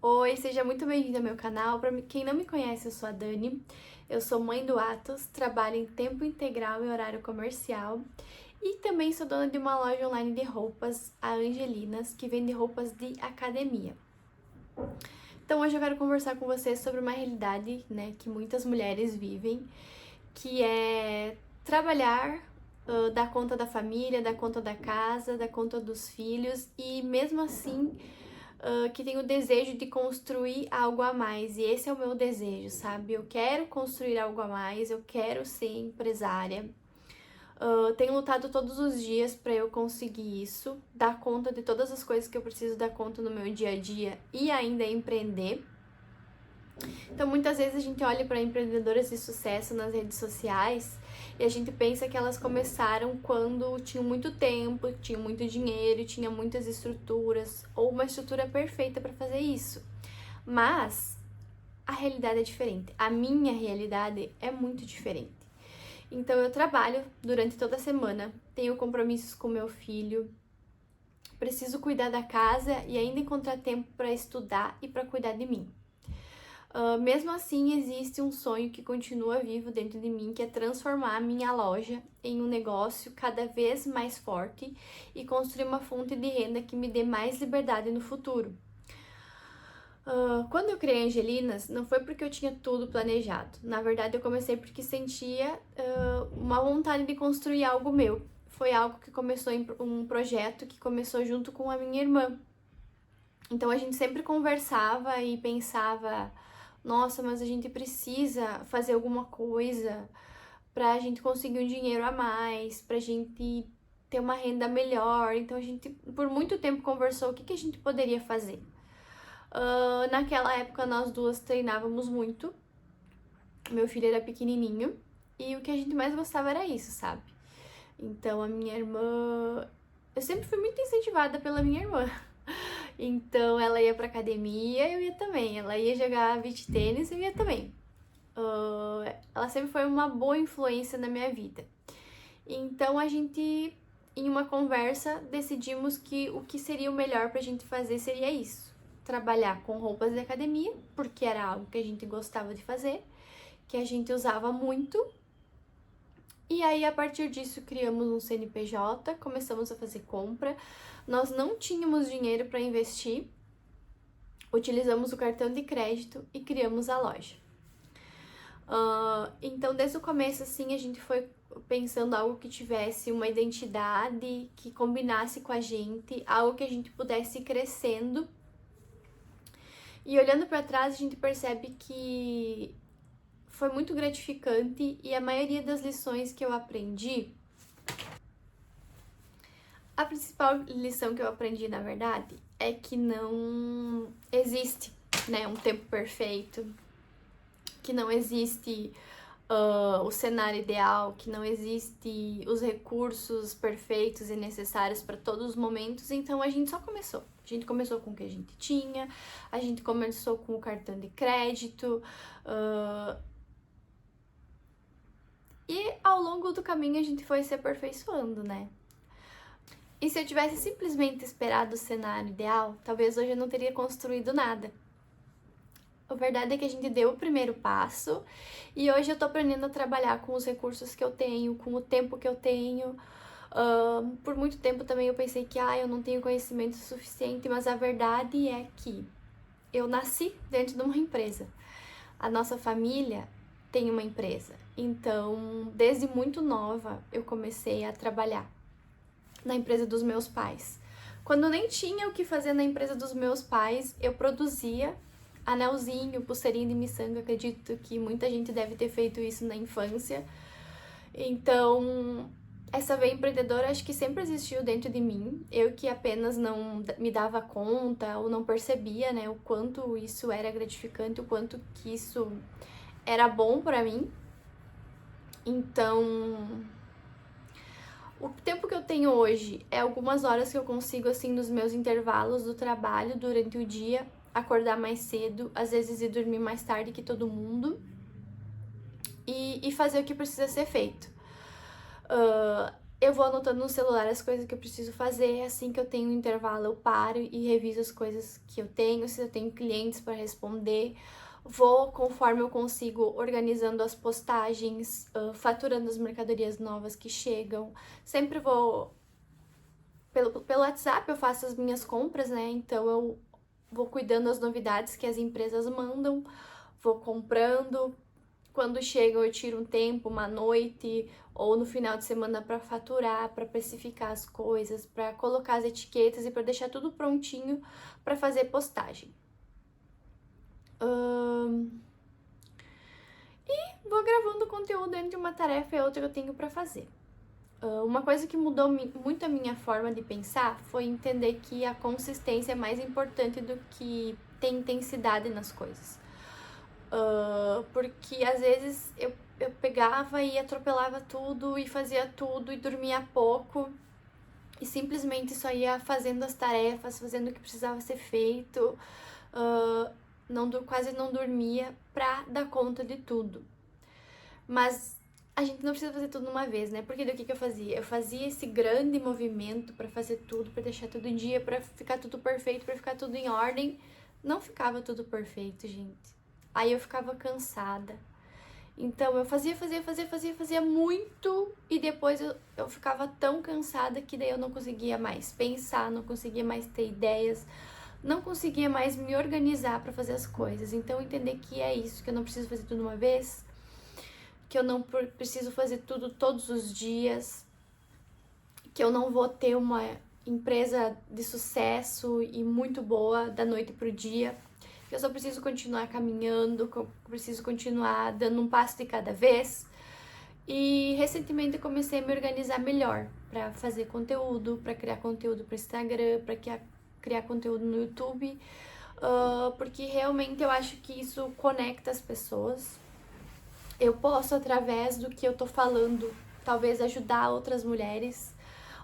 Oi, seja muito bem-vindo ao meu canal. Para quem não me conhece, eu sou a Dani. Eu sou mãe do Atos, trabalho em tempo integral e horário comercial e também sou dona de uma loja online de roupas, a Angelinas, que vende roupas de academia. Então hoje eu quero conversar com vocês sobre uma realidade, né, que muitas mulheres vivem, que é trabalhar, dar conta da família, dar conta da casa, dar conta dos filhos e mesmo assim que tem o desejo de construir algo a mais. E esse é o meu desejo, sabe? Eu quero construir algo a mais, eu quero ser empresária. Tenho lutado todos os dias para eu conseguir isso, dar conta de todas as coisas que eu preciso dar conta no meu dia a dia e ainda empreender. Então, muitas vezes a gente olha para empreendedoras de sucesso nas redes sociais e a gente pensa que elas começaram quando tinham muito tempo, tinham muito dinheiro, tinham muitas estruturas ou uma estrutura perfeita para fazer isso. Mas a realidade é diferente. A minha realidade é muito diferente. Então, eu trabalho durante toda a semana, tenho compromissos com meu filho, preciso cuidar da casa e ainda encontrar tempo para estudar e para cuidar de mim. Mesmo assim, existe um sonho que continua vivo dentro de mim, que é transformar a minha loja em um negócio cada vez mais forte e construir uma fonte de renda que me dê mais liberdade no futuro. Quando eu criei Angelinas, não foi porque eu tinha tudo planejado. Na verdade, eu comecei porque sentia uma vontade de construir algo meu. Foi algo que começou em um projeto que começou junto com a minha irmã. Então a gente sempre conversava e pensava, nossa, mas a gente precisa fazer alguma coisa pra gente conseguir um dinheiro a mais, pra gente ter uma renda melhor. Então a gente por muito tempo conversou o que a gente poderia fazer. Naquela época nós duas treinávamos muito, meu filho era pequenininho e o que a gente mais gostava era isso, sabe? Então a minha irmã, eu sempre fui muito incentivada pela minha irmã. Então ela ia pra academia, eu ia também. Ela ia jogar beach tênis, eu ia também. Ela sempre foi uma boa influência na minha vida. Então a gente, em uma conversa, decidimos que o que seria o melhor pra gente fazer seria isso. Trabalhar com roupas de academia, porque era algo que a gente gostava de fazer, que a gente usava muito. E aí, a partir disso, criamos um CNPJ, começamos a fazer compra. Nós não tínhamos dinheiro para investir, utilizamos o cartão de crédito e criamos a loja. Então, desde o começo, assim, a gente foi pensando algo que tivesse uma identidade, que combinasse com a gente, algo que a gente pudesse ir crescendo. E olhando para trás, a gente percebe que foi muito gratificante e a maioria das lições que eu aprendi, a principal lição que eu aprendi, na verdade, é que não existe, né, um tempo perfeito, que não existe o cenário ideal, que não existe os recursos perfeitos e necessários para todos os momentos, então a gente só começou. A gente começou com o que a gente tinha, a gente começou com o cartão de crédito, e ao longo do caminho a gente foi se aperfeiçoando, né? E se eu tivesse simplesmente esperado o cenário ideal, talvez hoje eu não teria construído nada. A verdade é que a gente deu o primeiro passo e hoje eu tô aprendendo a trabalhar com os recursos que eu tenho, com o tempo que eu tenho. Por muito tempo também eu pensei que eu não tenho conhecimento suficiente, mas a verdade é que eu nasci dentro de uma empresa. A nossa família tem uma empresa, então desde muito nova eu comecei a trabalhar na empresa dos meus pais. Quando nem tinha o que fazer na empresa dos meus pais, eu produzia anelzinho, pulseirinha de miçanga. Acredito que muita gente deve ter feito isso na infância. Então, essa veia empreendedora acho que sempre existiu dentro de mim. Eu que apenas não me dava conta ou não percebia, né, o quanto isso era gratificante, o quanto que isso era bom pra mim. Então, o tempo que eu tenho hoje é algumas horas que eu consigo, assim, nos meus intervalos do trabalho durante o dia, acordar mais cedo, às vezes ir dormir mais tarde que todo mundo e fazer o que precisa ser feito. eu vou anotando no celular as coisas que eu preciso fazer. Assim que eu tenho um intervalo, eu paro e reviso as coisas que eu tenho. Se eu tenho clientes para responder, vou, conforme eu consigo, organizando as postagens, faturando as mercadorias novas que chegam. Sempre vou... Pelo WhatsApp eu faço as minhas compras, né? Então eu vou cuidando das novidades que as empresas mandam, vou comprando. Quando chegam, eu tiro um tempo, uma noite ou no final de semana para faturar, para precificar as coisas, para colocar as etiquetas e para deixar tudo prontinho para fazer postagem. E vou gravando conteúdo entre uma tarefa e outra que eu tenho para fazer. Uma coisa que mudou muito a minha forma de pensar foi entender que a consistência é mais importante do que ter intensidade nas coisas. Porque às vezes eu pegava e atropelava tudo e fazia tudo e dormia pouco e simplesmente só ia fazendo as tarefas, fazendo o que precisava ser feito, quase não dormia pra dar conta de tudo. Mas a gente não precisa fazer tudo numa vez, né? Porque do que eu fazia? Eu fazia esse grande movimento pra fazer tudo, pra deixar tudo em dia, pra ficar tudo perfeito, pra ficar tudo em ordem. Não ficava tudo perfeito, gente. Aí eu ficava cansada. Então eu fazia muito e depois eu ficava tão cansada que daí eu não conseguia mais pensar, não conseguia mais ter ideias, não conseguia mais me organizar para fazer as coisas. Então entender que é isso, que eu não preciso fazer tudo uma vez, que eu não preciso fazer tudo todos os dias, que eu não vou ter uma empresa de sucesso e muito boa da noite pro dia. Eu só preciso continuar caminhando, preciso continuar dando um passo de cada vez. E recentemente eu comecei a me organizar melhor para fazer conteúdo, para criar conteúdo para Instagram, para criar conteúdo no YouTube, porque realmente eu acho que isso conecta as pessoas. Eu posso, através do que eu tô falando, talvez ajudar outras mulheres,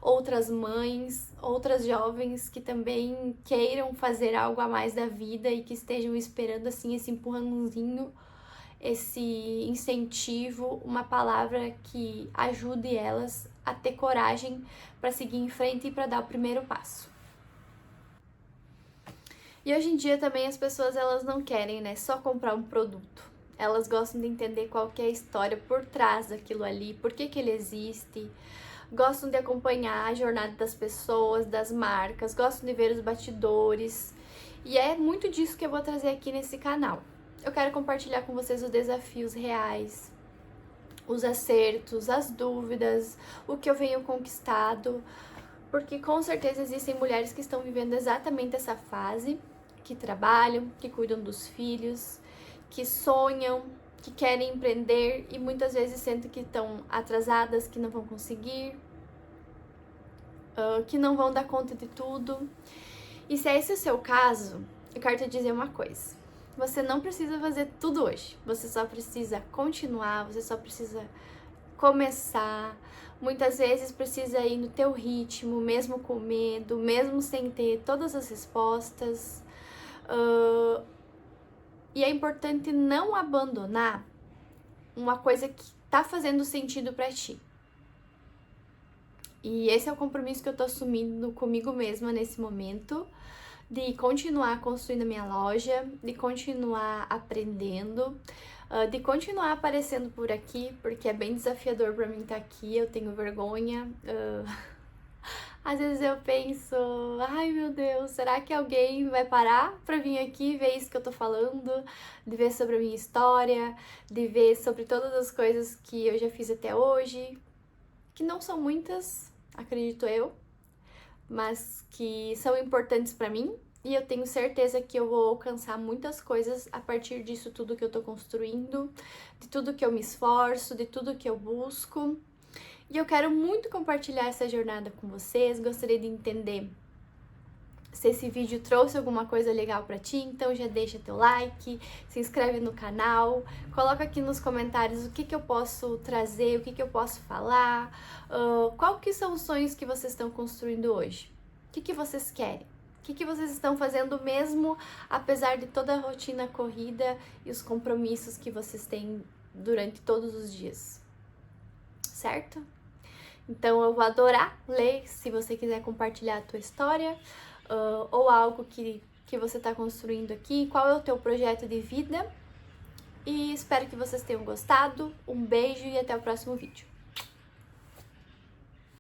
outras mães, outras jovens que também queiram fazer algo a mais da vida e que estejam esperando assim esse empurrãozinho, esse incentivo, uma palavra que ajude elas a ter coragem para seguir em frente e para dar o primeiro passo. E hoje em dia também as pessoas elas não querem, né, só comprar um produto. Elas gostam de entender qual que é a história por trás daquilo ali, por que ele existe. Gostam de acompanhar a jornada das pessoas, das marcas, gostam de ver os bastidores. E é muito disso que eu vou trazer aqui nesse canal. Eu quero compartilhar com vocês os desafios reais, os acertos, as dúvidas, o que eu venho conquistado, porque com certeza existem mulheres que estão vivendo exatamente essa fase, que trabalham, que cuidam dos filhos, que sonham, que querem empreender e muitas vezes sentem que estão atrasadas, que não vão conseguir, que não vão dar conta de tudo. E se esse é o seu caso, eu quero te dizer uma coisa. Você não precisa fazer tudo hoje. Você só precisa continuar, você só precisa começar. Muitas vezes precisa ir no teu ritmo, mesmo com medo, mesmo sem ter todas as respostas. E é importante não abandonar uma coisa que tá fazendo sentido pra ti. E esse é o compromisso que eu tô assumindo comigo mesma nesse momento, de continuar construindo a minha loja, de continuar aprendendo, de continuar aparecendo por aqui, porque é bem desafiador pra mim estar aqui, eu tenho vergonha. Às vezes eu penso, ai meu Deus, será que alguém vai parar pra vir aqui ver isso que eu tô falando? De ver sobre a minha história, de ver sobre todas as coisas que eu já fiz até hoje, que não são muitas, acredito eu, mas que são importantes pra mim. E eu tenho certeza que eu vou alcançar muitas coisas a partir disso tudo que eu tô construindo, de tudo que eu me esforço, de tudo que eu busco. E eu quero muito compartilhar essa jornada com vocês, gostaria de entender se esse vídeo trouxe alguma coisa legal pra ti, então já deixa teu like, se inscreve no canal, coloca aqui nos comentários o que eu posso trazer, o que eu posso falar, qual que são os sonhos que vocês estão construindo hoje, o que vocês querem, o que vocês estão fazendo mesmo apesar de toda a rotina corrida e os compromissos que vocês têm durante todos os dias, certo? Então eu vou adorar ler se você quiser compartilhar a tua história ou algo que você está construindo aqui, qual é o teu projeto de vida. E espero que vocês tenham gostado. Um beijo e até o próximo vídeo.